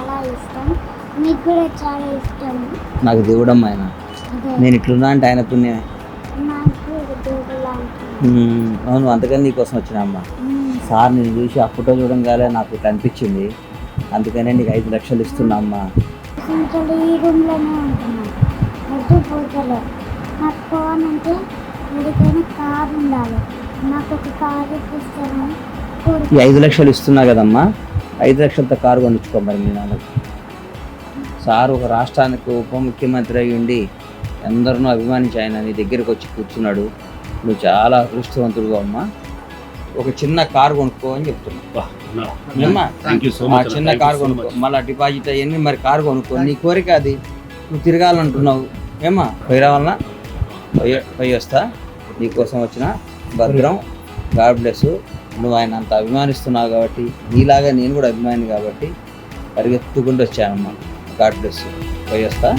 చాలా ఇష్టం. మీకు కూడా చాలా ఇష్టం. నాకు దేవుడమ్మ ఆయన. అదే నేను ఇట్లున్నా అంటే ఆయన పుణ్యమే. నాకు దేవుడు లాంటి. అవును, అందుకని నీకోసం వచ్చిన అమ్మ. సార్ నేను చూసి ఆ ఫోటో చూడంగానే నాకు ఇట్లా అనిపించింది. అందుకనే నీకు 5 లక్షలు ఇస్తున్నా అమ్మ. అసలు ఈ రూమ్లోనే ఉంటున్నాను. ఎటు పోతలే. నాకు పోవాలంటే ఎక్కడికైనా కారు ఉండాలి. నాకు ఒక కారు ఇప్పిస్తారని ఈ 5 లక్షలు ఇస్తున్నా కదమ్మా, 5 లక్షలతో కారు కొనుక్కో మరి మీ నాన్నకు. సార్ ఒక రాష్ట్రానికి ఉప ముఖ్యమంత్రి అయ్యి ఉండి ఎందరినో అభిమానించి ఆయన నీ దగ్గరికి వచ్చి కూర్చున్నాడు. నువ్వు చాలా అదృష్టవంతుడుగా అమ్మా. ఒక చిన్న కారు కొనుక్కో అని చెప్తున్నా. ఏమ్మా? ఆ చిన్న కారు కొనుక్కో, మళ్ళీ డిపాజిట్ అవన్నీ మరి కారు కొనుక్కో. నీ కోరిక అది, నువ్వు తిరగాలంటున్నావు. ఏమ్మా? పోయి రావాలన్నా పోయి వస్తా. నీకోసం వచ్చిన భద్రం. God bless. నువ్వు ఆయన అంత అభిమానిస్తున్నావు కాబట్టి, నీలాగా నేను కూడా అభిమాని కాబట్టి పరిగెత్తుకుంటూ వచ్చానమ్మా. God bless. పోయి వస్తా.